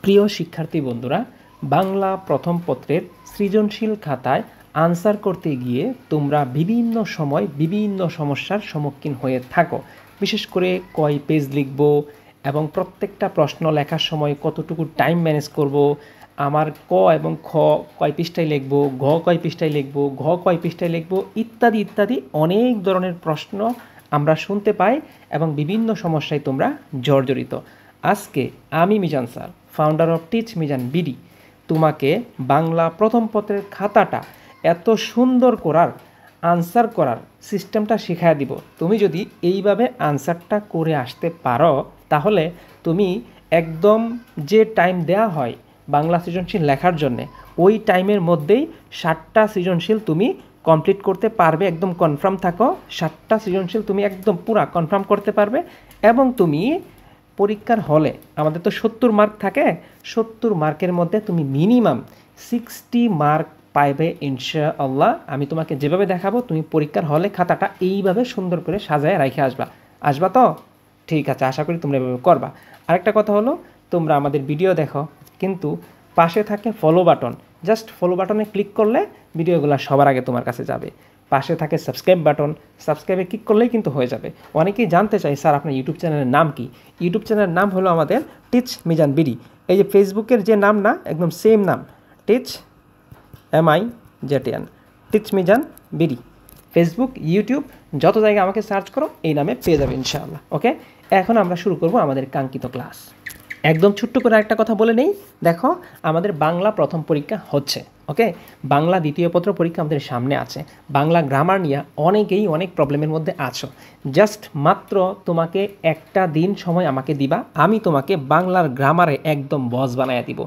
প্রিয় শিক্ষার্থী বন্ধুরা, বাংলা প্রথম পত্রের সৃজনশীল খাতায় আনসার করতে গিয়ে তোমরা বিভিন্ন সময় বিভিন্ন সমস্যার সম্মুখীন হয়ে থাকো। বিশেষ করে কয় পেজ লিখব এবং প্রত্যেকটা প্রশ্ন লেখার সময় কতটুকু টাইম ম্যানেজ করব, আমার ক এবং খ কয় পৃষ্ঠায় লিখব, ঘ কয় পৃষ্ঠায় লিখব, ঘ কয় পৃষ্ঠায় লিখব ইত্যাদি ইত্যাদি অনেক ধরনের প্রশ্ন আমরা শুনতে পাই এবং বিভিন্ন সমস্যায় তোমরা জর্জরিত। আজকে আমি Mizan sir, founder of teach Mizan BD, তোমাকে বাংলা প্রথম পত্রের খাতাটা এত সুন্দর করার আনসার করার সিস্টেমটা শেখায় দিব। তুমি যদি এইভাবে আনসারটা করে আসতে পারো তাহলে তুমি একদম যে টাইম দেয়া হয় বাংলা সৃজনশীল লেখার জন্যে ওই টাইমের মধ্যেই 7টা সৃজনশীল তুমি কমপ্লিট করতে পারবে। একদম কনফার্ম থাকো, 7টা সৃজনশীল তুমি একদম পুরা কনফার্ম করতে পারবে এবং তুমি পরীক্ষার হলে আমাদের তো 70 মার্ক থাকে, 70 মার্কের মধ্যে তুমি মিনিমাম 60 মার্ক পাইবে ইনশাআল্লাহ। আমি তোমাকে যেভাবে দেখাবো তুমি পরীক্ষার হলে খাতাটা এইভাবে সুন্দর করে সাজায় রেখে আসবা তো? ঠিক আছে, আশা করি তোমরা এভাবে করবা। আরেকটা কথা হলো, তোমরা আমাদের ভিডিও দেখো কিন্তু পাশে থাকে ফলো বাটন, জাস্ট ফলো বাটনে ক্লিক করলে ভিডিওগুলো সবার আগে তোমার কাছে যাবে। পাশে থাকে সাবস্ক্রাইব বাটন, সাবস্ক্রাইবে ক্লিক করলেই কিন্তু হয়ে যাবে। অনেকেই জানতে চাই স্যার আপনার ইউটিউব চ্যানেলের নাম কি? ইউটিউব চ্যানেলের নাম হলো আমাদের টিচ মিজান বিডি। এই যে ফেসবুকের যে নাম না, একদম সেম নাম, teach MIJAN, teach Mizan BD. Facebook, YouTube যত জায়গায় আমাকে সার্চ করো এই নামে পেয়ে যাবে ইনশাআল্লাহ। ওকে, এখন আমরা শুরু করব আমাদের কাঙ্ক্ষিত ক্লাস। একদম ছোট্ট করে একটা কথা বলে নেই, দেখো আমাদের বাংলা প্রথম পরীক্ষা হচ্ছে। ওকে, বাংলা দ্বিতীয় পত্র পরীক্ষা আমাদের সামনে আছে। বাংলা গ্রামার নিয়ে অনেকেই অনেক প্রবলেমের মধ্যে আছো। জাস্ট মাত্র তোমাকে একটা দিন সময় আমাকে দিবা, আমি তোমাকে বাংলার গ্রামারে একদম বস বানাইয়া দিব।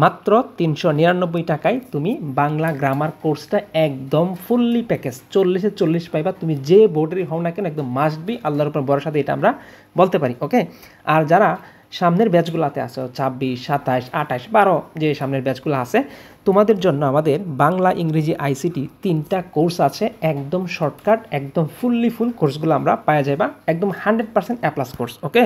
মাত্র 399 টাকায় তুমি বাংলা গ্রামার কোর্সটা একদম ফুললি প্যাকেজ 40-এ 40 পাইবা। তুমি যে বোর্ডেরই হও না কেন একদম মাস্ট বি, আল্লাহর উপর ভরসা দিয়ে এটা আমরা বলতে পারি। ওকে, আর যারা সামনের ব্যাচগুলোতে আছে 26, 27, 28, 12 যে সামনের ব্যাচগুলো আছে, তোমাদের জন্য আমাদের বাংলা, ইংরেজি, ICT 3টা কোর্স আছে। একদম শর্টকাট, একদম ফুললি ফুল কোর্সগুলো আমরা পাওয়া যাবা, একদম 100% A+ কোর্স। ওকে,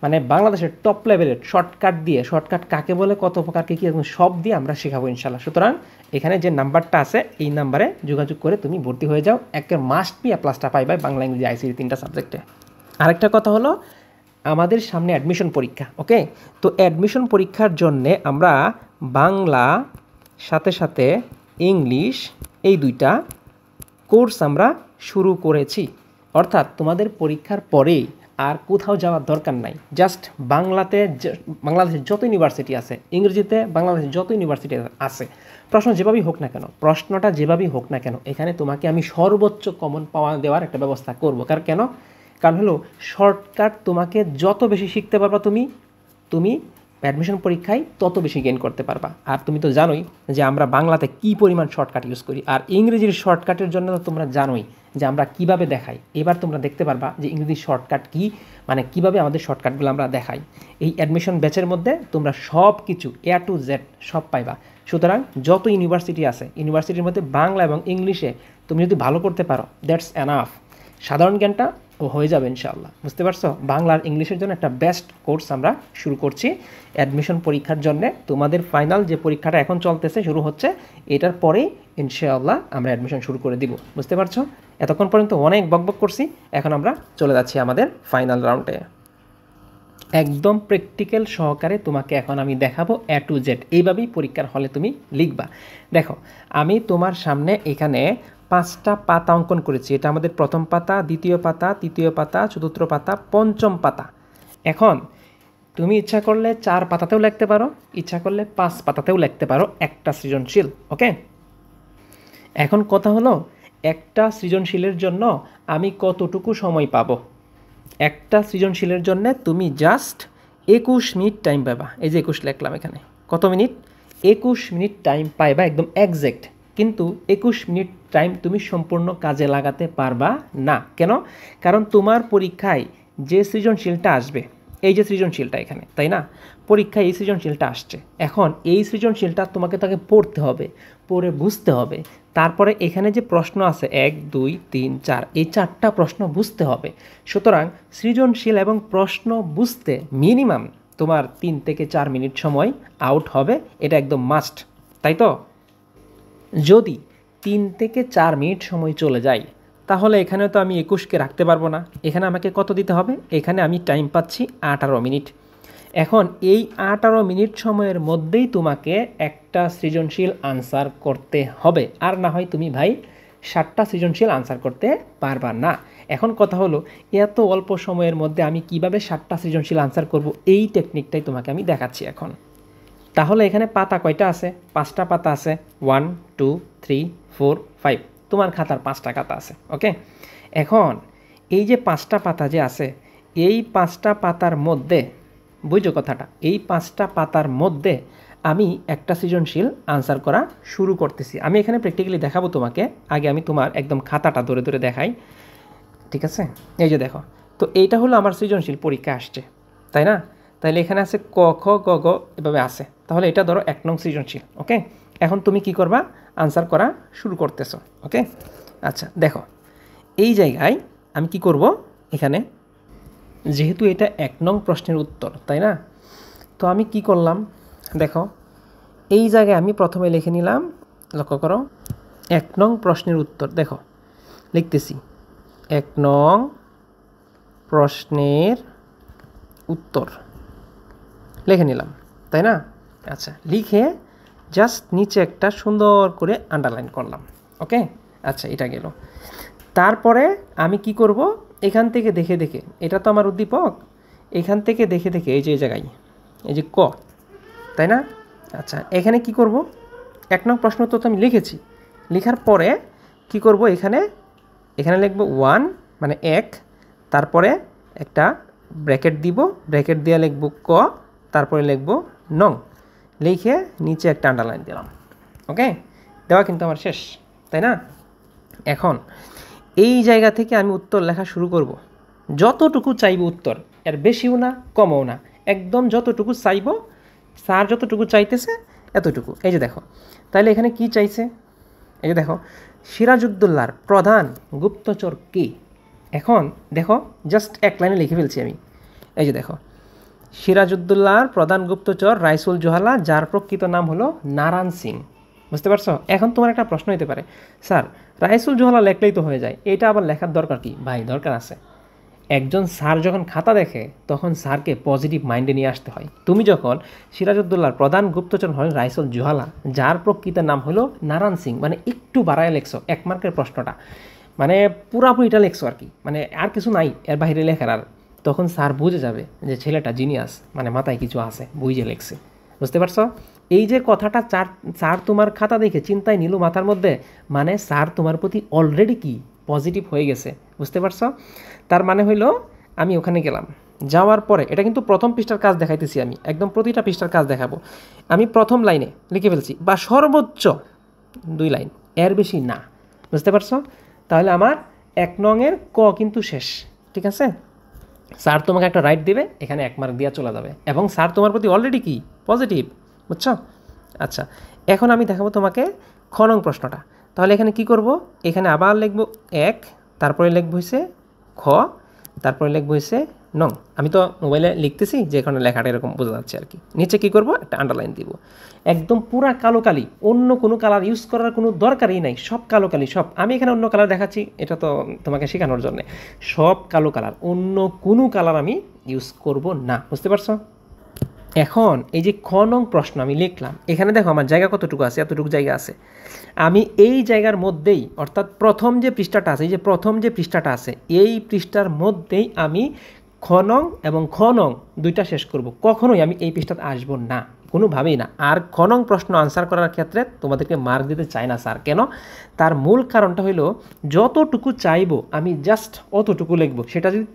মানে বাংলাদেশের টপ লেভেলের শর্টকাট দিয়ে, শর্টকাট কাকে বলে, কত প্রকার কী একদম সব দিয়ে আমরা শেখাবো ইনশাল্লাহ। সুতরাং এখানে যে নাম্বারটা আছে এই নাম্বারে যোগাযোগ করে তুমি ভর্তি হয়ে যাও, একের মাস্ট বি A+টা পাইবা বাংলা, ইংরেজি, ICT 3টা সাবজেক্টে। আরেকটা কথা হলো, আমাদের সামনে অ্যাডমিশন পরীক্ষা। ওকে, তো অ্যাডমিশন পরীক্ষার জন্যে আমরা বাংলা সাথে সাথে ইংলিশ এই 2টা কোর্স আমরা শুরু করেছি। অর্থাৎ তোমাদের পরীক্ষার পরেই আর কোথাও যাওয়ার দরকার নাই। জাস্ট বাংলাদেশের যত ইউনিভার্সিটি আছে, ইংরেজিতে বাংলাদেশের যত ইউনিভার্সিটি আছে, প্রশ্নটা যেভাবেই হোক না কেন এখানে তোমাকে আমি সর্বোচ্চ কমন পাওয়া দেওয়ার একটা ব্যবস্থা করবো। কারণ হলো শর্টকাট তোমাকে যত বেশি শিখতে পারবা তুমি অ্যাডমিশন পরীক্ষায় তত বেশি গেইন করতে পারবা। আর তুমি তো জানোই যে আমরা বাংলাতে কী পরিমাণ শর্টকাট ইউজ করি, আর ইংরেজির শর্টকাটের জন্য তো তোমরা জানোই যে আমরা কিভাবে দেখাই। এবার তোমরা দেখতে পারবা যে ইংরেজির শর্টকাট কী, মানে কিভাবে আমাদের শর্টকাটগুলো আমরা দেখাই। এই অ্যাডমিশন ব্যাচের মধ্যে তোমরা সব কিছু A to Z সব পাইবা। সুতরাং যত ইউনিভার্সিটি আছে, ইউনিভার্সিটির মধ্যে বাংলা এবং ইংলিশে তুমি যদি ভালো করতে পারো, দ্যাটস এনাফ। সাধারণ জ্ঞানটা হয়ে যাবে ইনশাআল্লাহ। বুঝতে পারছো? বাংলা আর ইংলিশের জন্য একটা বেস্ট কোর্স আমরা শুরু করছি অ্যাডমিশন পরীক্ষার জন্য। তোমাদের ফাইনাল যে পরীক্ষাটা এখন চলতেছে, শুরু হচ্ছে, এটার পরেই ইনশাআল্লাহ আমরা অ্যাডমিশন শুরু করে দিব। বুঝতে পারছো? এতক্ষণ পর্যন্ত অনেক বকবক করছি, এখন আমরা চলে যাচ্ছি আমাদের ফাইনাল রাউন্ডে। একদম প্র্যাকটিক্যাল সহকারে তোমাকে এখন আমি দেখাবো A to Z, এইভাবেই পরীক্ষার হলে তুমি লিখবা। দেখো, আমি তোমার সামনে এখানে 5টা পাতা অঙ্কন করেছি। এটা আমাদের প্রথম পাতা, দ্বিতীয় পাতা, তৃতীয় পাতা, চতুর্থ পাতা, পঞ্চম পাতা। এখন তুমি ইচ্ছা করলে 4 পাতাতেও লিখতে পারো, ইচ্ছা করলে 5 পাতাতেও লিখতে পারো একটা সৃজনশীল। ওকে, এখন কথা হলো একটা সৃজনশীলের জন্য আমি কতটুকু সময় পাবো। একটা সৃজনশীলের জন্য তুমি জাস্ট 21 মিনিট টাইম পাবা। এই যে 21 লিখলাম এখানে, কত মিনিট? 21 মিনিট টাইম পাইবা, একদম এক্স্যাক্ট। কিন্তু 21 মিনিট টাইম তুমি সম্পূর্ণ কাজে লাগাতে পারবা না। কেন? কারণ তোমার পরীক্ষায় যে সৃজনশীলটা আসবে, এই যে সৃজনশীলটা এখানে, তাই না? পরীক্ষায় এই সৃজনশীলটা আসছে। এখন এই সৃজনশীলটা তোমাকে পড়তে হবে, পড়ে বুঝতে হবে। তারপরে এখানে যে প্রশ্ন আছে 1, 2, 3, 4, এই 4টা প্রশ্ন বুঝতে হবে। সুতরাং সৃজনশীল এবং প্রশ্ন বুঝতে মিনিমাম তোমার 3 থেকে 4 মিনিট সময় আউট হবে, এটা একদম মাস্ট, তাই তো? যদি 3 থেকে 4 মিনিট সময় চলে যায় তাহলে এখানে তো আমি 21কে রাখতে পারবো না, এখানে আমাকে কত দিতে হবে? এখানে আমি টাইম পাচ্ছি 18 মিনিট। এখন এই 18 মিনিট সময়ের মধ্যেই তোমাকে একটা সৃজনশীল আনসার করতে হবে, আর না হয় তুমি ভাই 7টা সৃজনশীল আনসার করতে পারবা না। এখন কথা হলো এত অল্প সময়ের মধ্যে আমি কিভাবে 7টা সৃজনশীল আনসার করব, এই টেকনিকটাই তোমাকে আমি দেখাচ্ছি এখন। তাহলে এখানে পাতা কয়টা আছে? 5টা পাতা আছে। 1 2 3 4 5, তোমার খাতার 5টা খাতা আছে। ওকে, এখন এই যে 5টা পাতা যে আছে, এই 5টা পাতার মধ্যে, বুঝছো কথাটা, এই 5টা পাতার মধ্যে আমি একটা সৃজনশীল আনসার করা শুরু করতেছি। আমি এখানে প্র্যাকটিক্যালি দেখাবো তোমাকে, আগে আমি তোমার একদম খাতাটা ধরে ধরে দেখাই, ঠিক আছে? এই যে দেখো, তো এইটা হলো আমার সৃজনশীল পরীক্ষা আসছে, তাই না? তাহলে এখানে আছে ক খ গ ঘ এভাবে আছে, তাহলে এটা ধরো 1 নং সৃজনশীল। ওকে, এখন তুমি কি করবা? আনসার করা শুরু করতেছো। ওকে, আচ্ছা দেখো, এই জায়গায় আমি কি করব, এখানে যেহেতু এটা 1 নং প্রশ্নের উত্তর, তাই না? তো আমি কি করলাম দেখো, এই জায়গায় আমি প্রথমে লিখে নিলাম, লক্ষ্য করো, 1 নং প্রশ্নের উত্তর। দেখো লিখতেছি 1 নং প্রশ্নের উত্তর লিখে নিলাম, তাই না? আচ্ছা, লিখে জাস্ট নিচে একটা সুন্দর করে আন্ডারলাইন করলাম। ওকে, আচ্ছা এটা গেল। তারপরে আমি কি করব, এখান থেকে দেখে দেখে, এটা তো আমার উদ্দীপক, এখান থেকে দেখে দেখে এই যে এই জায়গায় এই যে ক, তাই না? আচ্ছা, এখানে কি করব, 1 নং প্রশ্ন তো আমি লিখেছি, লেখার পরে কি করব, এখানে এখানে লিখব 1 মানে 1, তারপরে একটা ব্র্যাকেট দিব, ব্র্যাকেট দিয়ে লিখব ক, তারপরে লিখব নং, লিখে নিচে একটা আন্ডারলাইন দিলাম। ওকে, দেওয়া কিন্তু আমার শেষ, তাই না? এখন এই জায়গা থেকে আমি উত্তর লেখা শুরু করব। যতটুকু চাইব উত্তর, এর বেশিও না কমও না, একদম যতটুকু চাইব, স্যার যতটুকু চাইতেছে এতটুকু। এই যে দেখো, তাহলে এখানে কি চাইছে, এই যে দেখো, সিরাজউদ্দৌলার প্রধান গুপ্তচর কে? এখন দেখো, জাস্ট 1 লাইনে লিখে ফেলছি আমি। এই যে দেখো, সিরাজউদ্দৌলার প্রধান গুপ্তচর রাইসুল জোহালা, যার প্রকৃত নাম হলো নারায়ণ সিং। বুঝতে পারছো? এখন তোমার একটা প্রশ্ন হতে পারে, স্যার রাইসুল জোহালা লেখলেই তো হয়ে যায়, এটা আবার লেখার দরকার কি? ভাই দরকার আছে। একজন স্যার যখন খাতা দেখে তখন স্যারকে পজিটিভ মাইন্ডে নিয়ে আসতে হয়। তুমি যখন সিরাজউদ্দৌলার প্রধান গুপ্তচর হলেন রাইসুল জোহালা, যার প্রকৃত নাম হলো নারায়ণ সিং, মানে একটু বাড়ায় লেখছো 1 মার্কের প্রশ্নটা, মানে পুরাপুরিটা লেখছো আর কি, মানে আর কিছু নাই এর বাইরে লেখার। আর তখন স্যার বুঝে যাবে যে ছেলেটা জিনিয়াস, মানে মাথায় কিছু আছে, বুঝে লেখছে। বুঝতে পারছো? এই যে কথাটা স্যার তোমার খাতা দেখে চিন্তায় নিল মাথার মধ্যে, মানে স্যার তোমার প্রতি অলরেডি কি পজিটিভ হয়ে গেছে। বুঝতে পারছো? তার মানে হইলো আমি ওখানে গেলাম, যাওয়ার পরে এটা কিন্তু প্রথম পৃষ্ঠার কাজ দেখাইতেছি আমি, একদম প্রতিটা পৃষ্ঠার কাজ দেখাবো। আমি প্রথম লাইনে লিখে ফেলছি, বা সর্বোচ্চ 2 লাইন, এর বেশি না। বুঝতে পারছো? তাহলে আমার 1 নংয়ের ক কিন্তু শেষ, ঠিক আছে? স্যার তোমাকে একটা রাইট দিবে, এখানে 1 মার্ক দেওয়া চলে যাবে, এবং স্যার তোমার প্রতি অলরেডি কি পজিটিভ। বুঝছো? আচ্ছা, এখন আমি দেখাবো তোমাকে খ নং প্রশ্নটা। তাহলে এখানে কি করব, এখানে আবার লিখব 1, তারপরে লিখব হইছে খ, তারপরে লিখব হইছে নং। আমি তো মোবাইলে লিখতেছি যে এখানে লেখাটা এরকম বোঝা যাচ্ছে আর কি। নিচে কি করব, একটা আন্ডারলাইন দিব, একদম পুরা কালো কালি, অন্য কোনো কালার ইউজ করার কোনো দরকারই নাই, সব কালো কালি সব। আমি এখানে অন্য কালার দেখাচ্ছি, এটা তো তোমাকে শেখানোর জন্য, সব কালো কালার, অন্য কোনো কালার আমি ইউজ করব না। বুঝতে পারছো? এখন এই যে খ নং প্রশ্ন আমি লিখলাম, এখানে দেখো আমার জায়গা কতটুকু আছে, এতটুকু জায়গা আছে। আমি এই জায়গার মধ্যেই, অর্থাৎ প্রথম যে পৃষ্ঠাটা আছে, এই যে প্রথম যে পৃষ্ঠাটা আছে, এই পৃষ্ঠার মধ্যেই আমি খ নং এবং খ নং 2টা শেষ করব। কখনোই আমি এই পৃষ্ঠাতে আসবো না, কোনোভাবেই না। আর খ নং প্রশ্ন আনসার করার ক্ষেত্রে তোমাদেরকে মার্ক দিতে চায় না স্যার। কেন? তার মূল কারণটা হলো যতটুকু চাইবো আমি জাস্ট অতটুকু লিখবো। সেটা যদি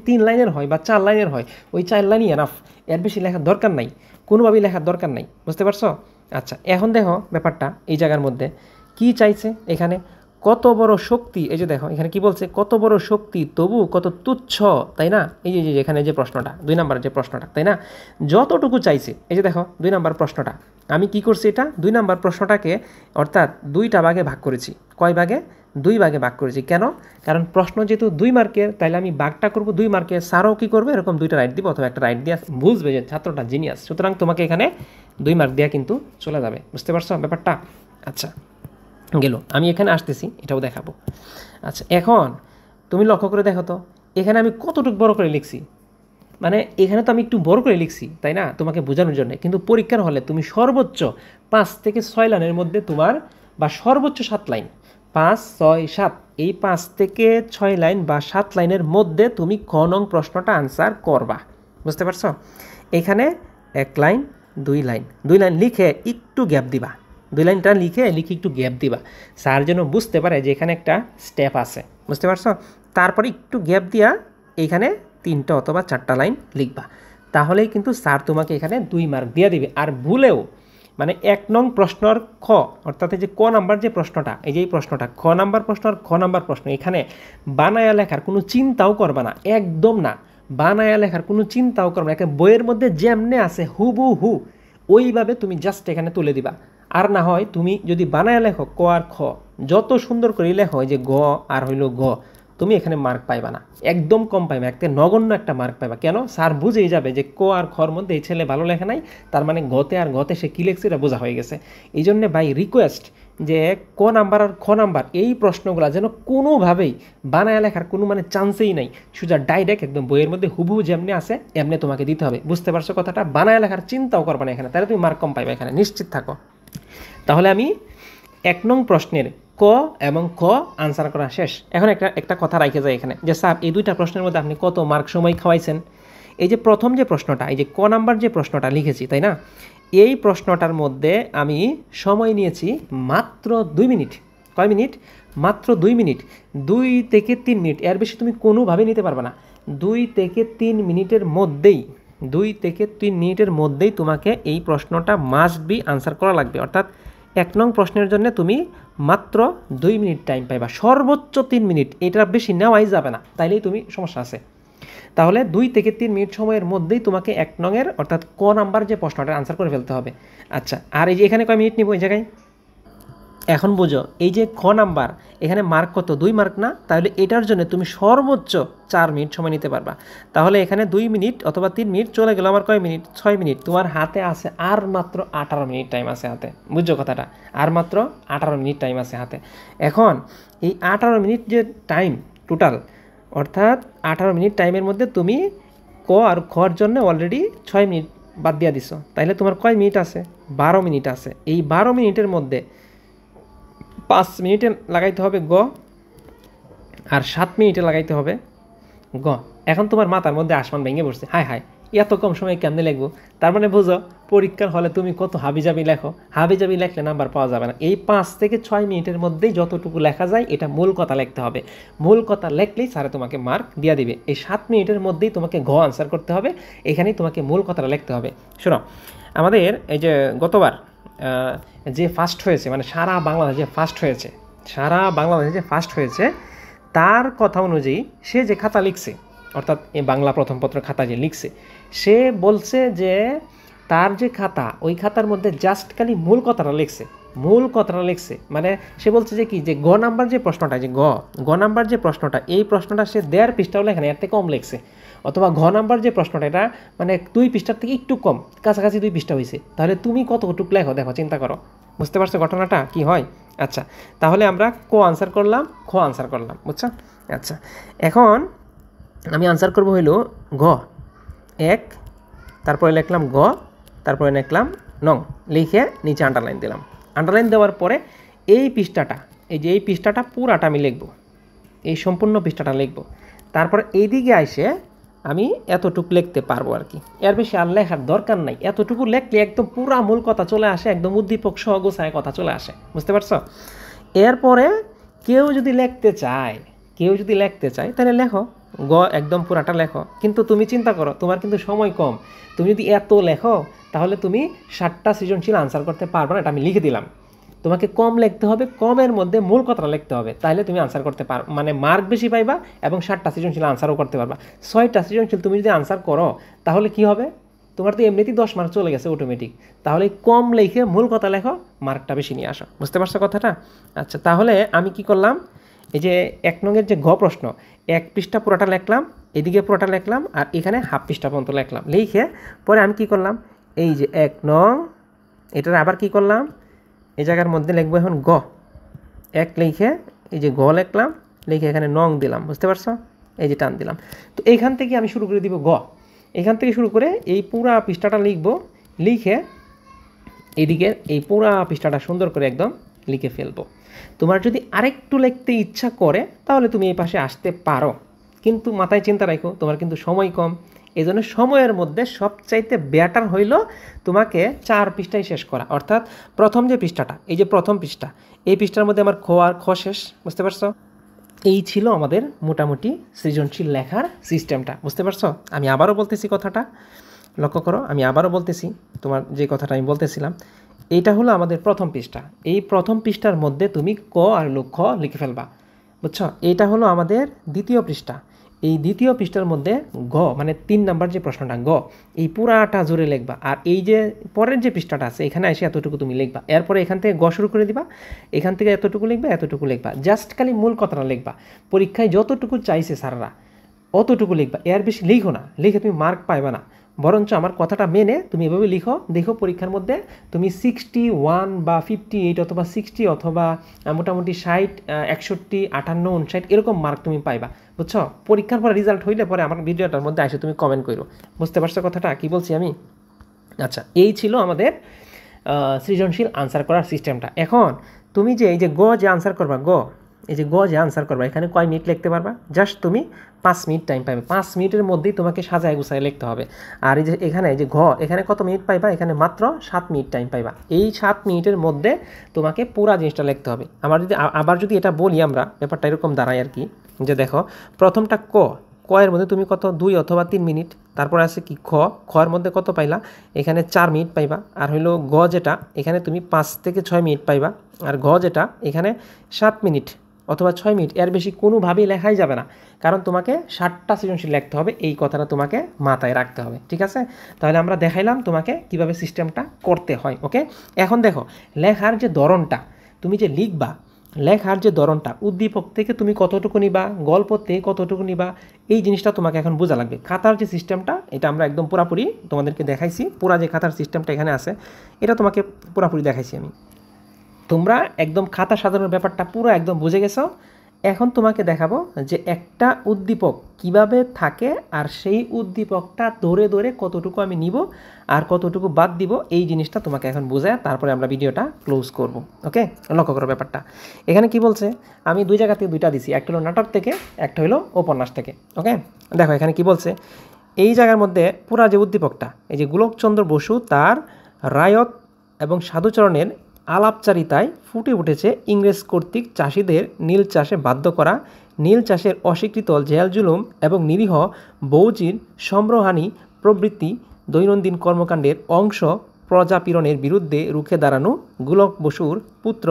3 লাইনের হয় বা 4 লাইনের হয়, ওই 4 লাইনই এনাফ, এর বেশি লেখার দরকার নাই, কোনোভাবেই লেখার দরকার নাই। বুঝতে পারছো? আচ্ছা, এখন দেখো ব্যাপারটা, এই জায়গার মধ্যে কি চাইছে, এখানে কত বড় শক্তি, এই যে দেখো এখানে কি বলছে, কত বড় শক্তি তবু কত তুচ্ছ, তাই না? এই যে এখানে যে প্রশ্নটা 2 নম্বরের যে প্রশ্নটা, তাই না? যতটুকু চাইছে, এই যে দেখো 2 নম্বর প্রশ্নটা, আমি কি করছি, এটা 2 নম্বর প্রশ্নটাকে অর্থাৎ 2টা ভাগে ভাগ করেছি। কয় ভাগে? 2 ভাগে ভাগ করেছি। কেন? কারণ প্রশ্ন যেহেতু 2 মার্কের, তাহলে আমি ভাগটা করব 2 মার্কে। স্যারও কী করবে, এরকম 2টা রাইট দিব অথবা একটা রাইট দিয়ে বুঝবে যে ছাত্রটা জিনিয়াস, সুতরাং তোমাকে এখানে 2 মার্ক দেওয়া কিন্তু চলে যাবে। বুঝতে পারছো ব্যাপারটা? আচ্ছা, গেল। আমি এখানে আসতেছি, এটাও দেখাবো। আচ্ছা, এখন তুমি লক্ষ্য করে দেখো তো এখানে আমি কতটুকু বড় করে লিখছি। মানে এখানে তো আমি একটু বড় করে লিখছি, তাই না, তোমাকে বোঝানোর জন্য। কিন্তু পরীক্ষার হলে তুমি সর্বোচ্চ 5 থেকে 6 লাইনের মধ্যে তোমার, বা সর্বোচ্চ 7 লাইন, 5, 6, 7, এই 5 থেকে 6 লাইন বা 7 লাইনের মধ্যে তুমি ক নং প্রশ্নটা আনসার করবা। বুঝতে পারছো? এখানে 1 লাইন, 2 লাইন, 2 লাইন লিখে একটু গ্যাপ দিবা। 2 লাইনটা লিখে একটু গ্যাপ দিবা, স্যার যেন বুঝতে পারে যে এখানে একটা স্টেপ আছে। বুঝতে পারছো? তারপরে একটু গ্যাপ দিয়া এইখানে 3টা অথবা 4টা লাইন লিখবা, তাহলেই কিন্তু স্যার তোমাকে এখানে 2 মার্ক দিয়ে দিবে। আর ভুলেও মানে 1 নং প্রশ্নর খ, অর্থাৎ এই যে ক নাম্বার যে প্রশ্নটা, এই যে এই প্রশ্নটা খ নাম্বার প্রশ্ন আর খ নাম্বার প্রশ্ন, এখানে বানায়া লেখার কোনো চিন্তাও করবা না, একদম না। বানায়া লেখার কোনো চিন্তাও করবা না, বইয়ের মধ্যে যেমনে আছে হুবহু ওইভাবে তুমি জাস্ট এখানে তুলে দিবা। আর না হয় তুমি যদি বানায়া লেখো ক আর খ, যত সুন্দর করে লেখো যে গ আর হইল গ, তুমি এখানে মার্ক পাইবা না, একদম কম পাইবা, একটা নগণ্য একটা মার্ক পাইবা। কেন? স্যার বুঝেই যাবে যে ক আর খর মধ্যে এই ছেলে ভালো লেখা নাই, তার মানে গতে আর গতে সে কী লেখছে এটা বোঝা হয়ে গেছে। এই জন্যে ভাই রিকোয়েস্ট যে ক নাম্বার আর খ নাম্বার এই প্রশ্নগুলো যেন কোনোভাবেই বানায় লেখার কোনো মানে চান্সেই নাই, সোজা ডাইরেক্ট একদম বইয়ের মধ্যে হুবহু যেমনি আছে এমনি তোমাকে দিতে হবে। বুঝতে পারছো কথাটা? বানায় লেখার চিন্তাও করবে না এখানে, তাহলে তুমি মার্ক কম পাইবে এখানে, নিশ্চিত থাকো। তাহলে আমি 1 নং প্রশ্নের ক এবং খ আনসার করা শেষ। এখন একটা কথা রাখে যায় এখানে যে স্যার এই 2টা প্রশ্নের মধ্যে আপনি কত মার্ক সময় খাওয়াইছেন। এই যে প্রথম যে প্রশ্নটা, এই যে ক নাম্বার যে প্রশ্নটা লিখেছি, তাই না, এই প্রশ্নটার মধ্যে আমি সময় নিয়েছি মাত্র 2 মিনিট। কয় মিনিট? মাত্র 2 মিনিট, 2 থেকে 3 মিনিট, এর বেশি তুমি কোনোভাবে নিতে পারবে না। 2 থেকে 3 মিনিটের মধ্যেই, 2 থেকে 3 মিনিটের মধ্যেই তোমাকে এই প্রশ্নটা মাস্ট বি আনসার করা লাগবে। অর্থাৎ 1 নং প্রশ্নের জন্য তুমি মাত্র 2 মিনিট টাইম পাইবা, সর্বোচ্চ 3 মিনিট, এটার বেশি নেওয়াই যাবে না, তাইলেই তুমি সমস্যা আছে। তাহলে 2 থেকে 3 মিনিট সময়ের মধ্যেই তোমাকে 1 নংয়ের অর্থাৎ ক নাম্বার যে প্রশ্নটা আনসার করে ফেলতে হবে। আচ্ছা, আর এই যে এখানে কয় মিনিট নিব এই জায়গায়? এখন বুঝো, এই যে খ নাম্বার এখানে মার্ক কত? 2 মার্ক না? তাহলে এটার জন্য তুমি সর্বোচ্চ 4 মিনিট সময় নিতে পারবা। তাহলে এখানে 2 মিনিট অথবা 3 মিনিট চলে গেল আমার কয় মিনিট? 6 মিনিট। তোমার হাতে আছে আর মাত্র 18 মিনিট টাইম আছে হাতে। বুঝছো কথাটা? আর মাত্র 18 মিনিট টাইম আছে হাতে। এখন এই 18 মিনিট যে টাইম টোটাল, অর্থাৎ 18 মিনিট টাইমের মধ্যে তুমি ক আর খর জন্য অলরেডি 6 মিনিট বাদ দিয়ে দিছো, তাইলে তোমার কয় মিনিট আছে? 12 মিনিট আছে। এই 12 মিনিটের মধ্যে 5 মিনিটে লাগাইতে হবে গ, আর 7 মিনিটে লাগাইতে হবে গ। এখন তোমার মাথার মধ্যে আসমান ভেঙে পড়ছে, হায় হায় এত কম সময় কেমনে লিখবো। তার মানে বুঝো পরীক্ষার হলে তুমি কত হাবিজাবি লেখো, হাবিজাবি লেখলে নাম্বার পাওয়া যাবে না। এই 5 থেকে 6 মিনিটের মধ্যেই যতটুকু লেখা যায় এটা মূল কথা লিখতে হবে, মূল কথা লেখলেই স্যারে তোমাকে মার্ক দিয়ে দিবে। এই 7 মিনিটের মধ্যেই তোমাকে ঘ আনসার করতে হবে, এখানেই তোমাকে মূল কথাটা লিখতে হবে। শোনো, আমাদের এই যে গতবার যে ফার্স্ট হয়েছে, মানে সারা বাংলাদেশে যে ফার্স্ট হয়েছে, সারা বাংলাদেশে যে ফার্স্ট হয়েছে, তার কথা অনুযায়ী সে যে খাতা লিখছে, অর্থাৎ এই বাংলা প্রথম পত্র খাতা যে লিখছে, সে বলছে যে তার যে খাতা, ওই খাতার মধ্যে জাস্ট খালি মূল কথাটা লিখছে, মূল কথাটা লিখছে। মানে সে বলছে যে কি, যে গ নাম্বার যে প্রশ্নটা, যে গ নাম্বার যে প্রশ্নটা, এই প্রশ্নটা সে 1.5 পৃষ্ঠাও লেখে না, এর থেকে কম লিখছে। অথবা ঘ নাম্বার যে প্রশ্নটা, এটা মানে 2 পৃষ্ঠার থেকে একটু কম, কাছাকাছি 2 পৃষ্ঠা হয়েছে। তাহলে তুমি কতটুকু লেখো দেখো, চিন্তা করো। বুঝতে পারছো ঘটনাটা কি হয়? আচ্ছা, তাহলে আমরা ক আনসার করলাম, খ আনসার করলাম, বুঝছো? আচ্ছা, এখন আমি আনসার করব হইল ঘ 1, তারপরে লিখলাম গ, তারপরে লিখলাম নং, লিখে নিচে আন্ডারলাইন দিলাম। আন্ডারলাইন দেওয়ার পরে এই পৃষ্ঠাটা, এই যে এই পৃষ্ঠাটা পুরাটা আমি লিখব, এই সম্পূর্ণ পৃষ্ঠাটা লিখব। তারপরে এইদিকে আইসে আমি এতটুকু লিখতে পারবো আর কি, এর বেশি আর লেখার দরকার নাই। এতটুকু লিখলে একদম পুরা মূল কথা চলে আসে, একদম উদ্দীপক সহ গোছায় কথা চলে আসে। বুঝতে পারছো? এরপরে কেউ যদি লিখতে চায় তাহলে লেখো গ, একদম পুরাটা লেখো। কিন্তু তুমি চিন্তা করো, তোমার কিন্তু সময় কম। তুমি যদি এত লেখো তাহলে তুমি 7টা সৃজনশীল আনসার করতে পারবে না, এটা আমি লিখে দিলাম। তোমাকে কম লিখতে হবে, কমের মধ্যে মূল কথাটা লিখতে হবে, তাহলে তুমি আনসার করতে পারো, মানে মার্ক বেশি পাইবা এবং 7টা সৃজনশীল আনসারও করতে পারবা। 6টা সৃজনশীল তুমি যদি আনসার করো তাহলে কি হবে? তোমার তো এমনিতেই 10 মার্ক চলে গেছে অটোমেটিক। তাহলে কম লিখে মূল কথা লেখো, মার্কটা বেশি নিয়ে আসো। বুঝতে পারছো কথাটা? আচ্ছা, তাহলে আমি কি করলাম, এই যে 1 নংয়ের যে ঘ প্রশ্ন 1 পৃষ্ঠা পুরোটা লিখলাম, এদিকে পুরোটা লিখলাম, আর এখানে হাফ পৃষ্ঠা পর্যন্ত লিখলাম। লিখে পরে আমি কি করলাম, এই যে 1 নং এটার আবার কি করলাম, এই জায়গার মধ্যে লিখবো এখন গ। 1 লিখে এই যে গ লিখলাম, লিখে এখানে নং দিলাম, বুঝতে পারছো? এই যে টান দিলাম। তো এইখান থেকে আমি শুরু করে দিব গ। এখান থেকে শুরু করে এই পুরা পৃষ্ঠাটা লিখবো, লিখে এদিকে এই পুরা পৃষ্ঠাটা সুন্দর করে একদম লিখে ফেলবো। তোমার যদি আরেকটু লিখতে ইচ্ছা করে তাহলে তুমি এই পাশে আসতে পারো, কিন্তু মাথায় চিন্তা রাখো তোমার কিন্তু সময় কম। এই জন্য সময়ের মধ্যে সবচাইতে বেটার হইল তোমাকে 4 পৃষ্ঠায় শেষ করা। অর্থাৎ প্রথম যে পৃষ্ঠাটা, এই যে প্রথম পৃষ্ঠা, এই পৃষ্ঠার মধ্যে আমার খ আর খ শেষ, বুঝতে পারছো? এই ছিল আমাদের মোটামুটি সৃজনশীল লেখার সিস্টেমটা, বুঝতে পারছো? আমি আবারও বলতেছি কথাটা, লক্ষ্য করো, আমি আবারও বলতেছি তোমার যে কথাটা আমি বলতেছিলাম। এইটা হলো আমাদের প্রথম পৃষ্ঠা। এই প্রথম পৃষ্ঠার মধ্যে তুমি ক আর খ লিখে ফেলবা, বুঝছো? এইটা হলো আমাদের দ্বিতীয় পৃষ্ঠা। এই দ্বিতীয় পৃষ্ঠার মধ্যে গ মানে 3 নাম্বার যে প্রশ্নটা গ, এই পুরাটা জোরে লিখবা। আর এই যে পরের যে পৃষ্ঠাটা আছে এখানে এসে এতটুকু তুমি লিখবা। এরপরে এখান থেকে গ শুরু করে দিবা, এখান থেকে এতটুকু লিখবা, এতটুকু লিখবা, জাস্ট খালি মূল কথাটা লিখবা। পরীক্ষায় যতটুকু চাইছে স্যাররা অতটুকু লিখবা, এর বেশি লিখো না, লিখে তুমি মার্ক পাইবা না। বরঞ্চ আমার কথাটা মেনে তুমি এভাবে লিখো, দেখো পরীক্ষার মধ্যে তুমি 61 বা 58 অথবা 60 অথবা মোটামুটি 60, 61, 58, 59 এরকম মার্ক তুমি পাইবা, বুঝছো? পরীক্ষার পর রেজাল্ট হইলে পরে আমার ভিডিওটার মধ্যে এসে তুমি কমেন্ট করো, বুঝতে পারছো কথাটা কি বলছি আমি? আচ্ছা, এই ছিল আমাদের সৃজনশীল আনসার করার সিস্টেমটা। এখন তুমি যে এই যে গ যে আনসার করবা, গ এই যে গ যে আনসার করবা, এখানে কয় মিনিট লিখতে পারবা? জাস্ট তুমি 5 মিনিট টাইম পাবে। 5 মিনিটের মধ্যেই তোমাকে সাজায় গুছায় লিখতে হবে। আর এই যে এখানে এই যে ঘ, এখানে কত মিনিট পাইবা? এখানে মাত্র 7 মিনিট টাইম পাইবা। এই 7 মিনিটের মধ্যে তোমাকে পুরা জিনিসটা লিখতে হবে। আবার যদি এটা বলি আমরা, ব্যাপারটা এরকম দাঁড়ায় আর কি, যে দেখো প্রথমটা ক, ক এর মধ্যে তুমি কত 2 অথবা 3 মিনিট, তারপর আছে কি খ, খ এর মধ্যে কত পাইলা? এখানে 4 মিনিট পাইবা। আর হইলো গ যেটা, এখানে তুমি 5 থেকে 6 মিনিট পাইবা। আর ঘ যেটা, এখানে 7 মিনিট অথবা 6 মিনিট, এর বেশি কোনোভাবেই লেখাই যাবে না, কারণ তোমাকে 60টা সৃজনশীল লিখতে হবে। এই কথাটা তোমাকে মাথায় রাখতে হবে, ঠিক আছে? তাহলে আমরা দেখাইলাম তোমাকে কিভাবে সিস্টেমটা করতে হয়, ওকে? এখন দেখো লেখার যে ধরনটা, তুমি যে লিখবা, লেখার যে ধরনটা, উদ্দীপক থেকে তুমি কতটুকু নিবা, গল্প থেকে কতটুকু নিবা, এই জিনিসটা তোমাকে এখন বোঝা লাগবে। খাতার যে সিস্টেমটা, এটা আমরা একদম পুরাপুরি তোমাদেরকে দেখাইছি। পুরা যে খাতার সিস্টেমটা এখানে আছে এটা তোমাকে পুরাপুরি দেখাইছি আমি। তোমরা একদম খাতা সাজানোর ব্যাপারটা পুরো একদম বুঝে গেছো। এখন তোমাকে দেখাবো যে একটা উদ্দীপক কিভাবে থাকে, আর সেই উদ্দীপকটা ধরে ধরে কতটুকু আমি নিব আর কতটুকু বাদ দিব, এই জিনিসটা তোমাকে এখন বোঝায় তারপরে আমরা ভিডিওটা ক্লোজ করব, ওকে? লক্ষ্য করো ব্যাপারটা। এখানে কি বলছে, আমি 2 জায়গা থেকে 2টা দিছি, একটা হলো নাটক থেকে, একটা হলো উপন্যাস থেকে, ওকে? দেখো এখানে কি বলছে, এই জায়গার মধ্যে পুরা যে উদ্দীপকটা, এই যে গোলকচন্দ্র বসু তার রায়ত এবং সাধুচরণের আলাপচারিতায় ফুটে উঠেছে ইংরেজ কর্তৃক চাষিদের নীল চাষে বাধ্য করা, নীল চাষের অস্বীকৃত জেল জুলুম এবং নিরীহ বৌজির সম্রহানি প্রবৃত্তি দৈনন্দিন কর্মকাণ্ডের অংশ প্রজাপীড়নের বিরুদ্ধে রুখে দাঁড়ানো গোলক বসুর পুত্র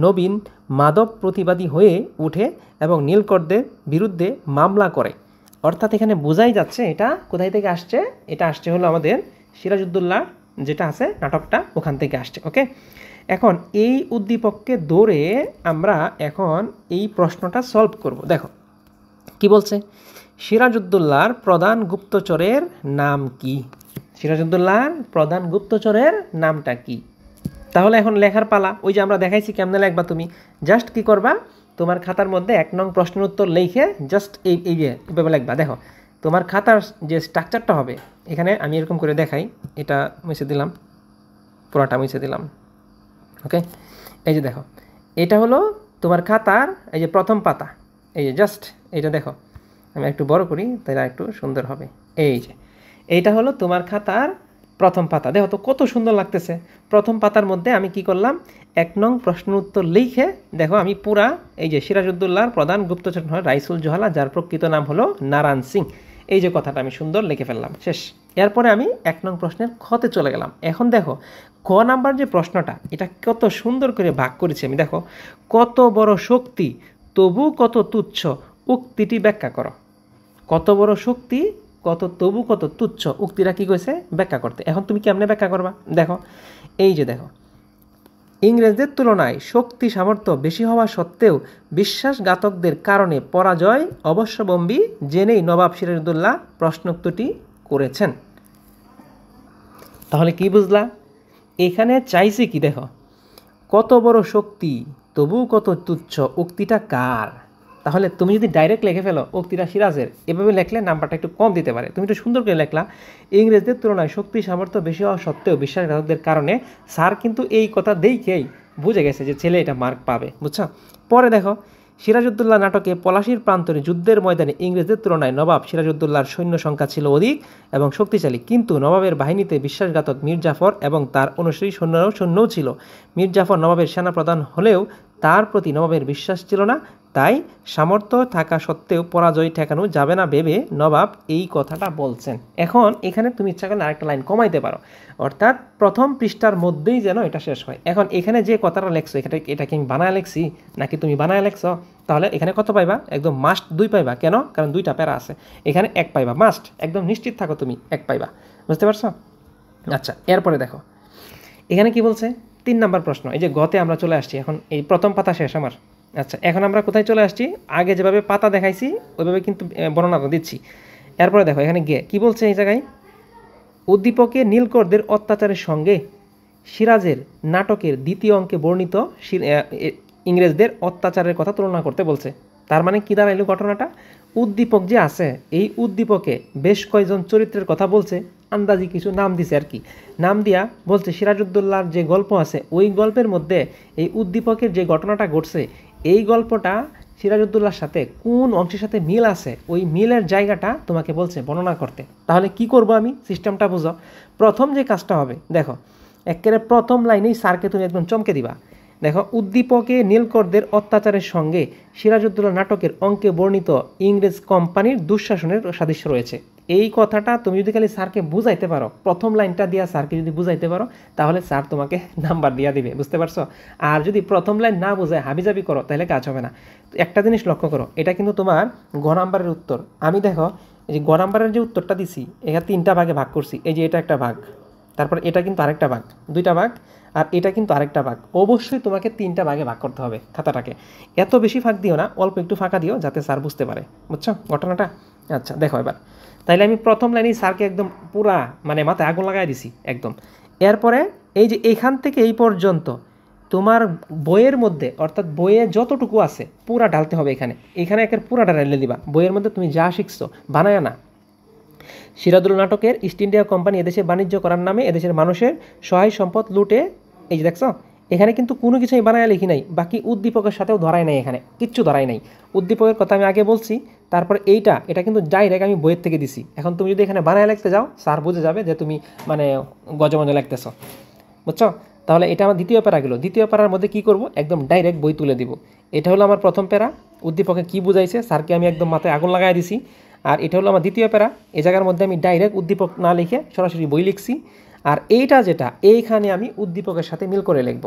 নবীন মাধব প্রতিবাদী হয়ে উঠে এবং নীলকরদের বিরুদ্ধে মামলা করে। অর্থাৎ এখানে বোঝাই যাচ্ছে এটা কোথায় থেকে আসছে, এটা আসছে হলো আমাদের সিরাজউদ্দৌলা যেটা আছে নাটকটা, ওখান থেকে আসছে, ওকে? এখন এই উদ্দীপককে ধরে আমরা এখন এই প্রশ্নটা সলভ করব। দেখো কি বলছে, সিরাজউদ্দৌলার প্রধান গুপ্তচরের নাম কি? সিরাজউদ্দৌলার প্রধান গুপ্তচরের নামটা কি? তাহলে এখন লেখার পালা। ওই যে আমরা দেখাইছি কেমনে লিখবা, তুমি জাস্ট কি করবা, তোমার খাতার মধ্যে 1 নং প্রশ্নের উত্তর লিখে জাস্ট এই যে এভাবে লিখবা। দেখো তোমার খাতার যে স্ট্রাকচারটা হবে, এখানে আমি এরকম করে দেখাই, এটা মুছে দিলাম, পুরোটা মুছে দিলাম, ওকে? এই যে দেখো এটা হলো তোমার খাতার এই যে প্রথম পাতা, এই যে জাস্ট এটা দেখো, আমি একটু বড় করি তাহলে একটু সুন্দর হবে। এই যে এইটা হলো তোমার খাতার প্রথম পাতা, দেখো তো কত সুন্দর লাগতেছে। প্রথম পাতার মধ্যে আমি কি করলাম, 1 নং প্রশ্ন উত্তর লিখে দেখো আমি পুরা এই যে সিরাজউদ্দৌলার প্রধান গুপ্তচর হয় রাইসুল জোহালা, যার প্রকৃত নাম হলো নারায়ণ সিং, এই যে কথাটা আমি সুন্দর লিখে ফেললাম, শেষ। এরপরে আমি 1 নং প্রশ্নের খতে চলে গেলাম। এখন দেখো ক নাম্বার যে প্রশ্নটা, এটা কত সুন্দর করে ভাগ করেছি আমি। দেখো, কত বড় শক্তি তবু কত তুচ্ছ, উক্তিটি ব্যাখ্যা করো। কত বড় শক্তি, কত তবু কত তুচ্ছ, উক্তিটা কি কইছে ব্যাখ্যা করতে। এখন তুমি কেমনে ব্যাখ্যা করবা? দেখো এই যে দেখো ইংরেজদের তুলনায় শক্তি সামর্থ্য বেশি হওয়া সত্ত্বেও বিশ্বাসঘাতকদের কারণে পরাজয় অবশ্যম্ভাবী জেনেই নবাব সিরাজউদ্দৌলা প্রশ্নোক্তটি করেছেন। তাহলে কি বুঝলা? এখানে চাইছে কি দেখো, কত বড় শক্তি তবু কত তুচ্ছ, উক্তিটা কার? তাহলে তুমি যদি ডাইরেক্ট লিখে ফেলো উক্তিটা সিরাজের, এভাবে লিখলে নাম্বারটা একটু কম দিতে পারে। তুমি একটু সুন্দর করে লেখলা, ইংরেজদের তুলনায় শক্তি সামর্থ্য বেশি হওয়া সত্ত্বেও বিশ্বাসঘাতকদের কারণে। স্যার কিন্তু এই কথা দেখেই বুঝে গেছে যে ছেলে এটা মার্ক পাবে, বুঝছো? পরে দেখো, সিরাজউদ্দৌলা নাটকে পলাশীর প্রান্তরে যুদ্ধের ময়দানে ইংরেজদের তুলনায় নবাব সিরাজউদ্দৌলার সৈন্য সংখ্যা ছিল অধিক এবং শক্তিশালী, কিন্তু নবাবের বাহিনীতে বিশ্বাসঘাতক মীর জাফর এবং তার অনুসারী সৈন্যও ছিল। মীর জাফর নবাবের সেনাপ্রধান হলেও তার প্রতি নবাবের বিশ্বাস ছিল না, তাই সামর্থ্য থাকা সত্ত্বেও পরাজয় ঠেকানো যাবে না ভেবে নবাব এই কথাটা বলছেন। এখন এখানে তুমি ইচ্ছা করলে আরেকটা লাইন কমাইতে পারো, অর্থাৎ প্রথম পৃষ্ঠার মধ্যেই যেন এটা শেষ হয়। এখন এখানে যে কথাটা লেখছো এটা কি আমি বানায় লেখছি নাকি তুমি বানায় লেখছো? তাহলে এখানে কত পাইবা? একদম মাস্ট 2 পাইবা। কেন? কারণ 2টা প্যারা আছে, এখানে 1 পাইবা। মাস্ট একদম নিশ্চিত থাকো তুমি 1 পাইবা, বুঝতে পারছো? আচ্ছা, এরপরে দেখো এখানে কি বলছে, 3 নম্বর প্রশ্ন। এই যে গতে আমরা চলে আসছি, এখন এই প্রথম পাতা শেষ আমার। আচ্ছা, এখন আমরা কোথায় চলে আসছি? আগে যেভাবে পাতা দেখাইছি ওইভাবে কিন্তু বর্ণনা দিচ্ছি। এরপরে দেখো এখানে গিয়ে কি বলছে এই জায়গায়, উদ্দীপকে নীলকরদের অত্যাচারের সঙ্গে সিরাজের নাটকের 2য় অঙ্কে বর্ণিত ইংরেজদের অত্যাচারের কথা তুলনা করতে বলছে। তার মানে কি দাঁড়াইলো ঘটনাটা? উদ্দীপক যে আছে এই উদ্দীপকে বেশ কয়েকজন চরিত্রের কথা বলছে, আন্দাজি কিছু নাম দিছে আর কি। নাম দিয়া বলছে সিরাজউদ্দৌলার যে গল্প আছে ওই গল্পের মধ্যে এই উদ্দীপকের যে ঘটনাটা ঘটছে এই গল্পটা সিরাজউদ্দৌলার সাথে কোন অংশের সাথে মিল আছে ওই মিলের জায়গাটা তোমাকে বলছে বর্ণনা করতে। তাহলে কি করব আমি? সিস্টেমটা বুঝো। প্রথম যে কাজটা হবে দেখো, একেবারে প্রথম লাইনেই স্যারকে তুমি একদম চমকে দিবা। দেখো, উদ্দীপকে নীলকরদের অত্যাচারের সঙ্গে সিরাজউদ্দৌলা নাটকের অঙ্কে বর্ণিত ইংরেজ কোম্পানির দুঃশাসনের সাদৃশ্য রয়েছে। এই কথাটা তুমি যদি খালি স্যারকে বুঝাইতে পারো, প্রথম লাইনটা দিয়া স্যারকে যদি বুঝাইতে পারো তাহলে স্যার তোমাকে নাম্বার দিয়া দিবে, বুঝতে পারছো? আর যদি প্রথম লাইন না বুঝায় হাবিজাবি করো তাহলে কাজ হবে না। তো একটা জিনিস লক্ষ্য করো, এটা কিন্তু তোমার গ নাম্বারের উত্তর। আমি দেখো এই যে গ নাম্বারের যে উত্তরটা দিছি এটা 3টা ভাগে ভাগ করছি। এই যে এটা একটা ভাগ, তারপর এটা কিন্তু আরেকটা ভাগ, 2টা ভাগ, আর এটা কিন্তু আরেকটা ভাগ। অবশ্যই তোমাকে 3টা ভাগে ভাগ করতে হবে খাতাটাকে। এত বেশি ফাঁক দিও না, অল্প একটু ফাঁকা দিও যাতে স্যার বুঝতে পারে, বুঝছো ঘটনাটা? আচ্ছা দেখো এবার, তাইলে আমি প্রথম লাইনেই স্যারকে একদম পুরা মানে মাথায় আগুন লাগাই দিছি একদম। এরপরে এই যে এখান থেকে এই পর্যন্ত তোমার বইয়ের মধ্যে, অর্থাৎ বইয়ে যতটুকু আছে পুরা ঢালতে হবে এখানে। এখানে একের পুরা ঢালে দিবা। বইয়ের মধ্যে তুমি যা শিখছো বানায় না। সিরাজউদ্দৌলা নাটকের ইস্ট ইন্ডিয়া কোম্পানি এদেশে বাণিজ্য করার নামে এদেশের মানুষের সহায় সম্পদ লুটে, এই যে দেখছো এখানে কিন্তু কোনো কিছুই বানায় লিখি নাই, বাকি উদ্দীপকের সাথেও ধরাই নাই, এখানে কিচ্ছু ধরাই নাই। উদ্দীপকের কথা আমি আগে বলছি, তারপর এটা কিন্তু ডাইরেক্ট আমি বইয়ের থেকে দিছি। এখন তুমি যদি এখানে বানায় লিখতে যাও স্যার বুঝে যাবে যে তুমি মানে গজমজে লিখতেছ, বুঝছো? তাহলে এটা আমার দ্বিতীয় প্যারা গেল। দ্বিতীয় প্যারার মধ্যে কি করব, একদম ডাইরেক্ট বই তুলে দিব। এটা হলো আমার প্রথম প্যারা, উদ্দীপকে কি বুঝাইছে স্যারকে আমি একদম মাথায় আগুন লাগাই দিছি। আর এটা হলো আমার দ্বিতীয় প্যারা, এই জায়গার মধ্যে আমি ডাইরেক্ট উদ্দীপক না লিখে সরাসরি বই লিখছি। আর এইটা যেটা এইখানে আমি উদ্দীপকের সাথে মিল করে লিখব।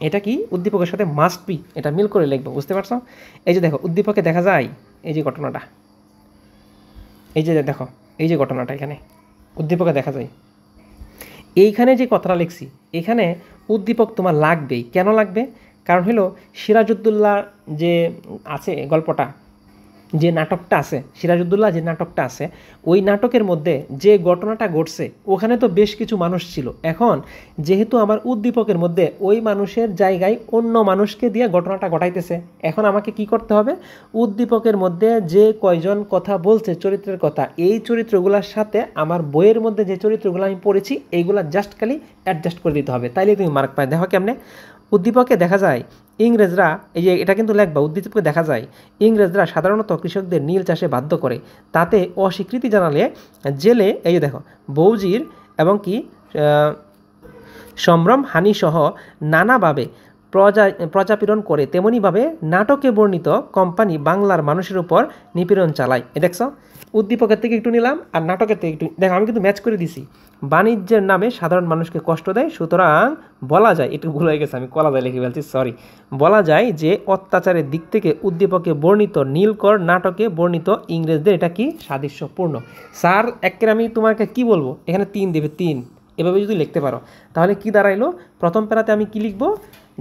এটা কি উদ্দীপকের সাথে মাস্ট বি, এটা মিল করে লিখব, বুঝতে পারছো? এই যে দেখো উদ্দীপকে দেখা যায় এই যে ঘটনাটা, এই যে দেখো এই যে ঘটনাটা এখানে উদ্দীপকে দেখা যায়। এইখানে যে কথাটা লিখছি এখানে উদ্দীপক তোমার লাগবেই। কেন লাগবে? কারণ হলো সিরাজউদ্দৌলা যে আছে গল্পটা, যে নাটকটা আছে, সিরাজউদ্দৌলা যে নাটকটা আছে ওই নাটকের মধ্যে যে ঘটনাটা ঘটছে ওখানে তো বেশ কিছু মানুষ ছিল। এখন যেহেতু আমার উদ্দীপকের মধ্যে ওই মানুষের জায়গায় অন্য মানুষকে দিয়ে ঘটনাটা ঘটাইতেছে, এখন আমাকে কি করতে হবে, উদ্দীপকের মধ্যে যে কয়জন কথা বলছে চরিত্রের কথা, এই চরিত্রগুলোর সাথে আমার বইয়ের মধ্যে যে চরিত্রগুলো আমি পড়েছি এইগুলা জাস্ট খালি অ্যাডজাস্ট করে দিতে হবে, তাইলে তুমি মার্ক পাই। দেখো কেমনে, উদ্দীপকে দেখা যায় ইংরেজরা, এই যে এটা কিন্তু লেখবা, উদ্দীপকে দেখা যায় ইংরেজরা সাধারণত কৃষকদের নীল চাষে বাধ্য করে, তাতে অস্বীকৃতি জানালে জেলে, এই যে দেখো বৌজির এবং কি সম্ভ্রম হানিসহ নানাভাবে প্রজাপীড়ন করে, তেমনিভাবে নাটকে বর্ণিত কোম্পানি বাংলার মানুষের উপর নিপীড়ন চালায়। এ দেখছো, উদ্দীপকের থেকে একটু নিলাম আর নাটকের থেকে একটু, দেখো আমি কিন্তু ম্যাচ করে দিছি। বাণিজ্যের নামে সাধারণ মানুষকে কষ্ট দেয়, সুতরাং বলা যায়, একটু ভুল হয়ে গেছে আমি কলা যায় লিখে ফেলছি, সরি। বলা যায় যে অত্যাচারের দিক থেকে উদ্দীপকে বর্ণিত নীলকর নাটকে বর্ণিত ইংরেজদের এটা কি সাদৃশ্যপূর্ণ। স্যার একের আমি তোমাকে কি বলবো, এখানে 3 দেবে, 3 এভাবে যদি লিখতে পারো তাহলে কি দাঁড়াইলো, প্রথম প্যারাতে আমি কি লিখবো,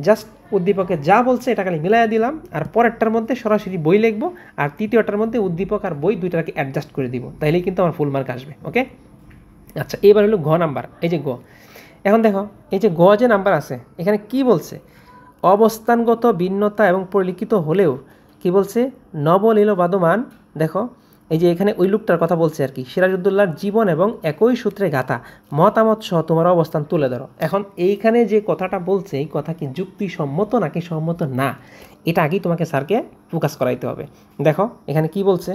জাস্ট উদ্দীপকে যা বলছে এটা খালি মিলাইয়া দিলাম, আর পরেরটার মধ্যে সরাসরি বই লিখবো, আর তৃতীয়টার মধ্যে উদ্দীপক আর বই দুইটাকে অ্যাডজাস্ট করে দিব, তাইলেই কিন্তু আমার ফুল মার্ক আসবে। ওকে, আচ্ছা এবার হলো ঘ নাম্বার। এই যে গ, এখন দেখো এই যে গ যে নাম্বার আছে এখানে কি বলছে, অবস্থানগত ভিন্নতা এবং পরিলিখিত হলেও কি বলছে, নবলীলবাদমান। দেখো এই যে এখানে ওই লোকটার কথা বলছে আর কি, সিরাজউদ্দৌলার জীবন এবং একই সূত্রে গাথা মতামত সহ তোমার অবস্থান তুলে ধরো। এখন এইখানে যে কথাটা বলছে এই কথা কি যুক্তিসম্মত নাকি সম্মত না, এটা আগেই তোমাকে স্যারকে ফোকাস করাইতে হবে। দেখো এখানে কি বলছে,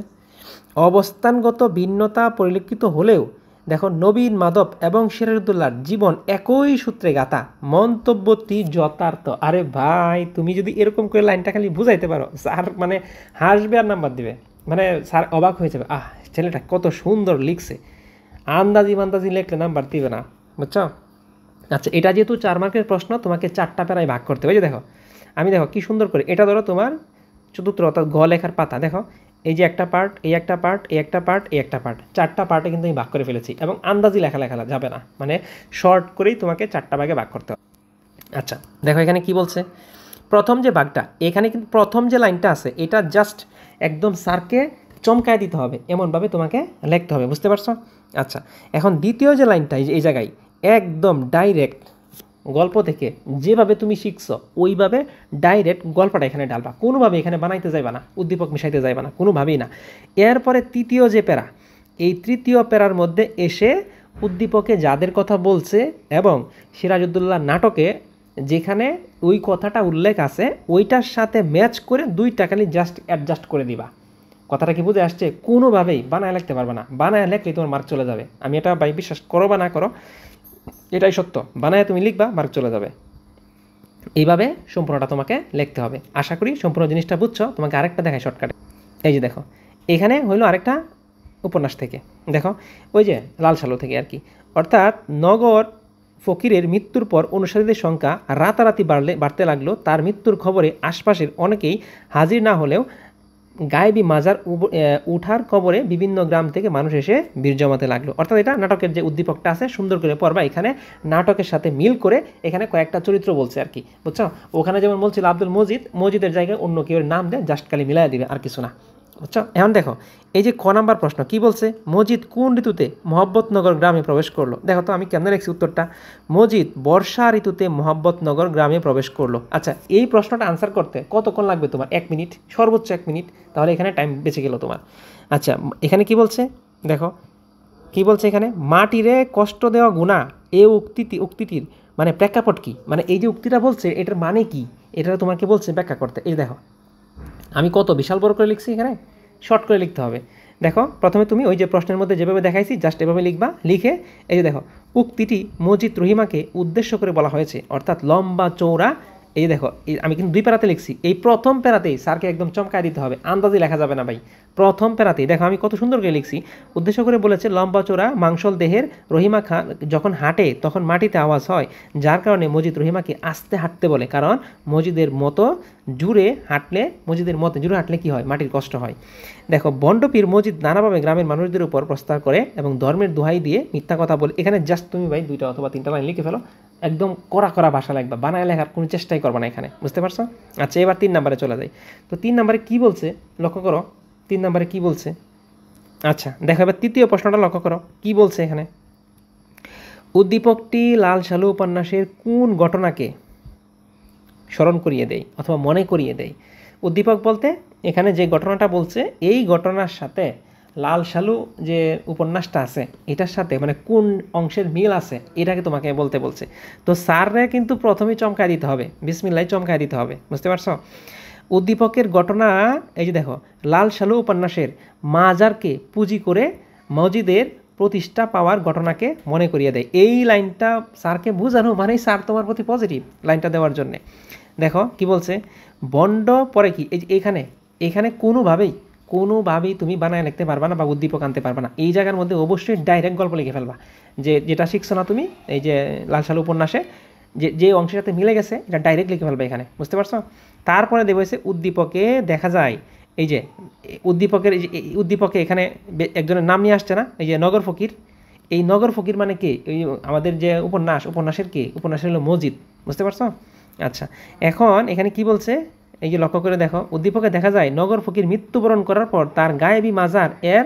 অবস্থানগত ভিন্নতা পরিলক্ষিত হলেও দেখো নবীন মাধব এবং সিরাজউদ্দৌলার জীবন একই সূত্রে গাথা মন্তব্যটি যথার্থ। আরে ভাই তুমি যদি এরকম করে লাইনটা খালি বুঝাইতে পারো, স্যার মানে হাসবে আর নাম্বার দিবে, মানে স্যার অবাক হয়ে যাবে, ছেলেটা কত সুন্দর লিখছে, আন্দাজি মান্দাজি লিখলে নাম্বার দিবে না, বুঝছো। আচ্ছা এটা যেহেতু 4 মার্কের প্রশ্ন, তোমাকে 4টা প্যারায় ভাগ করতে হবে। যে দেখো আমি দেখো কি সুন্দর করে, এটা ধরো তোমার চতুর্থ অর্থাৎ গ লেখার পাতা, দেখো এই যে একটা পার্ট, এই একটা পার্ট, এই একটা পার্ট, এই একটা পার্ট, 4টা পার্টে কিন্তু আমি ভাগ করে ফেলেছি, এবং আন্দাজি লেখা যাবে না, মানে শর্ট করেই তোমাকে 4টা ভাগে ভাগ করতে হবে। আচ্ছা দেখো এখানে কি বলছে, প্রথম যে ভাগটা, এখানে কিন্তু প্রথম যে লাইনটা আছে এটা জাস্ট একদম স্যারকে চমকায় দিতে হবে, এমনভাবে তোমাকে লিখতে হবে, বুঝতে পারছো। আচ্ছা এখন দ্বিতীয় যে লাইনটা এই জায়গায় একদম ডাইরেক্ট গল্প থেকে যেভাবে তুমি শিখছো ওইভাবে ডাইরেক্ট গল্পটা এখানে ডালবা, কোনোভাবে এখানে বানাইতে যাইবা না, উদ্দীপক মিশাইতে যাইবা না, কোনোভাবেই না। এরপরে তৃতীয় যে প্যারা, এই তৃতীয় প্যারার মধ্যে এসে উদ্দীপকে যাদের কথা বলছে এবং সিরাজউদ্দৌলা নাটকে যেখানে ওই কথাটা উল্লেখ আছে ওইটার সাথে ম্যাচ করে দুইটা খালি জাস্ট অ্যাডজাস্ট করে দিবা। কথাটা কি বুঝে আসছে? কোনোভাবেই বানায় লিখতে পারবে না, বানায় লিখলেই তোমার মার্ক চলে যাবে। আমি এটা ভাই বিশ্বাস করো বা না করো, এটাই সত্য, বানায় তুমি লিখবা মার্ক চলে যাবে। এইভাবে সম্পূর্ণটা তোমাকে লিখতে হবে। আশা করি সম্পূর্ণ জিনিসটা বুঝছো। তোমাকে আরেকটা দেখাই শর্টকাটে, এই যে দেখো এখানে হইলো আরেকটা উপন্যাস থেকে, দেখো ওই যে লাল সালু থেকে আর কি, অর্থাৎ নগর ফকিরের মৃত্যুর পর অনুসারীদের সংখ্যা রাতারাতি বাড়তে লাগলো। তার মৃত্যুর খবরে আশপাশের অনেকেই হাজির না হলেও গায়েবী মাজার উঠার কবরে বিভিন্ন গ্রাম থেকে মানুষ এসে ভিড় জমাতে লাগলো। অর্থাৎ এটা নাটকের যে উদ্দীপকটা আছে সুন্দর করে পড়বা, এখানে নাটকের সাথে মিল করে এখানে কয়েকটা চরিত্র বলছে আর কি, বুঝছো। ওখানে যেমন বলছিল আব্দুল মজিদ, মজিদের জায়গায় অন্য কেউ নাম দেয়, জাস্ট খালি মিলাই দিবে আর কিছু না, বুঝছো। এখন দেখো এই যে ক নাম্বার প্রশ্ন কি বলছে, মজিদ কোন ঋতুতে মোহাম্মদনগর গ্রামে প্রবেশ করলো? দেখো তো আমি কেমন লিখছি উত্তরটা, মজিদ বর্ষা ঋতুতে মোহাম্মদনগর গ্রামে প্রবেশ করলো। আচ্ছা এই প্রশ্নটা আনসার করতে কতক্ষণ লাগবে তোমার? 1 মিনিট, সর্বোচ্চ 1 মিনিট, তাহলে এখানে টাইম বেঁচে গেল তোমার। আচ্ছা এখানে কি বলছে দেখো, কি বলছে এখানে, মাটিরে কষ্ট দেওয়া গুনাহ, এই উক্তিটির মানে প্রেক্ষাপট কি, মানে এই যে উক্তিটা বলছে এটার মানে কি, এটা তোমাকে বলছে ব্যাখ্যা করতে। এই দেখো আমি কত বিশাল বড় করে লিখছি, এখানে শর্ট করে লিখতে হবে। দেখো প্রথমে তুমি ওই যে প্রশ্নের মধ্যে যেভাবে দেখাইছি জাস্ট এভাবে লিখবা, লিখে এই যে দেখো উক্তিটি মজিদ রহিমাকে উদ্দেশ্য করে বলা হয়েছে, অর্থাৎ লম্বা চৌড়া। এই যে দেখো আমি কিন্তু 2 প্যারাতে লিখছি, এই প্রথম প্যারাতেই স্যারকে একদম চমকায় দিতে হবে, আন্দাজে লেখা যাবে না ভাই। প্রথম প্যারাতেই দেখো আমি কত সুন্দর করে লিখছি, উদ্দেশ্য করে বলেছে লম্বা চৌড়া মাংসল দেহের রহিমা খান যখন হাঁটে তখন মাটিতে আওয়াজ হয়, যার কারণে মজিদ রহিমাকে আস্তে হাঁটতে বলে, কারণ মজিদের মতো জুড়ে হাঁটলে কি হয়, মাটির কষ্ট হয়। দেখো বন্ডপীর মজিদ নানাভাবে গ্রামের মানুষদের উপর প্রস্তার করে এবং ধর্মের দোহাই দিয়ে মিথ্যা কথা বলে। এখানে জাস্ট তুমি ভাই 2টা অথবা 3টা লাইন লিখে ফেলো, একদম কড়া ভাষা লাগবে, বানায় লেখার কোনো চেষ্টাই করবে না এখানে, বুঝতে পারছো। আচ্ছা এবার 3 নাম্বারে চলে যাই। তো 3 নাম্বারে কি বলছে লক্ষ্য করো, 3 নাম্বারে কি বলছে। আচ্ছা দেখো এবার তৃতীয় প্রশ্নটা লক্ষ্য করো কি বলছে এখানে, উদ্দীপকটি লাল সালু উপন্যাসের কোন ঘটনাকে স্মরণ করিয়ে দেয় অথবা মনে করিয়ে দেয়? উদ্দীপক বলতে এখানে যে ঘটনাটা বলছে এই ঘটনার সাথে লাল সালু যে উপন্যাসটা আছে এটার সাথে মানে কোন অংশের মিল আছে এটাকে তোমাকে বলতে বলছে। তো স্যাররে কিন্তু প্রথমেই চমকায় দিতে হবে, বিসমিল্লাহ চমকায় দিতে হবে, বুঝতে পারছো। উদ্দীপকের ঘটনা এই যে দেখো, লাল সালু উপন্যাসের মাজারকে পুঁজি করে মজিদের প্রতিষ্ঠা পাওয়ার ঘটনাকে মনে করিয়ে দেয়। এই লাইনটা স্যারকে বোঝানো মানেই স্যার তোমার প্রতি পজিটিভ লাইনটা দেওয়ার জন্যে। দেখো কি বলছে, বন্ড পরে কি, এই যে এখানে কোনোভাবেই তুমি বানায় লিখতে পারবা না বা উদ্দীপক আনতে পারবা না। এই জায়গার মধ্যে অবশ্যই ডাইরেক্ট গল্প লিখে ফেলবা, যেটা শিখছো না তুমি এই যে লাল সালু উপন্যাসে যে অংশের সাথে মিলে গেছে এটা ডাইরেক্ট লিখে ফেলবে এখানে, বুঝতে পারছো। তারপরে দেবো হচ্ছে উদ্দীপকে দেখা যায় এই যে উদ্দীপকে এখানে একজনের নাম নিয়ে আসছে না, এই যে নগর ফকির, এই নগর ফকির মানে কে? ওই আমাদের যে উপন্যাসের কে? উপন্যাসের হলো মজিদ, বুঝতে পারছো? আচ্ছা, এখন এখানে কি বলছে, এই যে লক্ষ্য করে দেখো, উদ্দীপকে দেখা যায় নগর ফকির মৃত্যুবরণ করার পর তার গায়েবী মাজার এর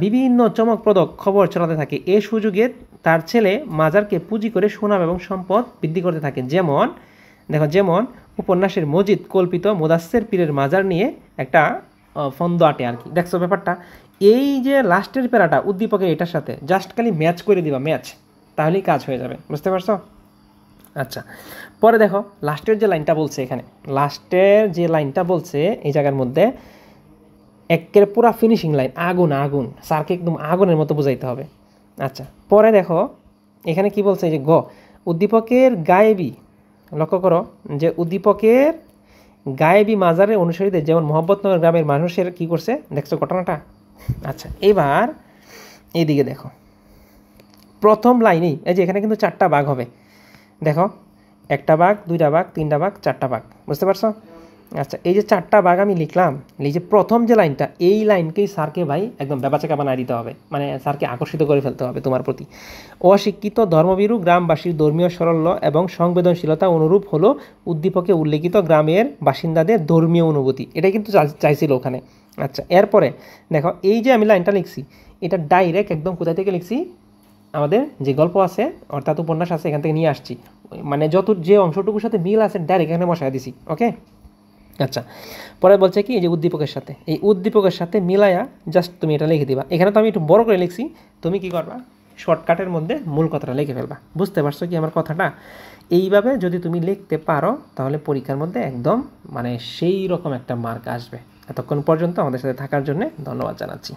বিভিন্ন চমকপ্রদ খবর ছড়াতে থাকে। এ সুযোগে তার ছেলে মাজারকে পুঁজি করে সুনাম এবং সম্পদ বৃদ্ধি করতে থাকে। যেমন দেখো, যেমন উপন্যাসের মজিদ কল্পিত মুদাস্সের পীরের মাজার নিয়ে একটা ফন্দ আটে আর কি। দেখছো ব্যাপারটা? এই যে লাস্টের প্যারাটা উদ্দীপকের এটার সাথে জাস্ট খালি ম্যাচ করে দিবা, ম্যাচ, তাহলেই কাজ হয়ে যাবে, বুঝতে পারছো? আচ্ছা, পরে দেখো লাস্টের যে লাইনটা বলছে, এখানে লাস্টের যে লাইনটা বলছে এই জায়গার মধ্যে একের পুরা ফিনিশিং লাইন, আগুন আগুন, স্যারকে একদম আগুনের মতো বোঝাইতে হবে। আচ্ছা, পরে দেখো এখানে কি বলছে, যে উদ্দীপকের গায়েবী, লক্ষ্য করো যে উদ্দীপকের গায়েবী মাজারের অনুসারীদের যেমন মোহাম্মদনগর গ্রামের মানুষের কি করছে, দেখছো ঘটনাটা? আচ্ছা, এবার এইদিকে দেখো, প্রথম লাইনেই এই যে এখানে কিন্তু 4টা ভাগ হবে, দেখো 1টা ভাগ, 2টা ভাগ, 3টা ভাগ, 4টা ভাগ, বুঝতে পারছো? আচ্ছা, এই যে 4টা ভাগ আমি লিখলাম, এই যে প্রথম যে লাইনটা, এই লাইনকেই স্যারকে ভাই একদম ব্যাপাচাকা বানায় দিতে হবে, মানে স্যারকে আকর্ষিত করে ফেলতে হবে তোমার প্রতি। অশিক্ষিত ধর্মভীরু গ্রামবাসীর ধর্মীয় সরল্য এবং সংবেদনশীলতা অনুরূপ হলো উদ্দীপকে উল্লেখিত গ্রামের বাসিন্দাদের ধর্মীয় অনুভূতি, এটাই কিন্তু চাইছিল ওখানে। আচ্ছা, এরপরে দেখো এই যে আমি লাইনটা লিখছি, এটা ডাইরেক্ট একদম কোথায় থেকে লিখছি, আমাদের যে গল্প আছে অর্থাৎ উপন্যাস আছে এখান থেকে নিয়ে আসছি, মানে যে অংশটুকুর সাথে মিল আছে ডাইরেক্ট এখানে বসায় দিছি। ওকে, আচ্ছা, পরে বলছে কি, এই যে উদ্দীপকের সাথে, এই উদ্দীপকের সাথে মিলায়া জাস্ট তুমি এটা লিখে দিবা। এখানে তো আমি একটু বড় করে লিখছি, তুমি কি করবা, শর্টকাটের মধ্যে মূল কথাটা লিখে ফেলবা। বুঝতে পারছো কি আমার কথাটা? এইভাবে যদি তুমি লিখতে পারো তাহলে পরীক্ষার মধ্যে একদম মানে সেই রকম একটা মার্ক আসবে। এতক্ষণ পর্যন্ত আমাদের সাথে থাকার জন্য ধন্যবাদ জানাচ্ছি।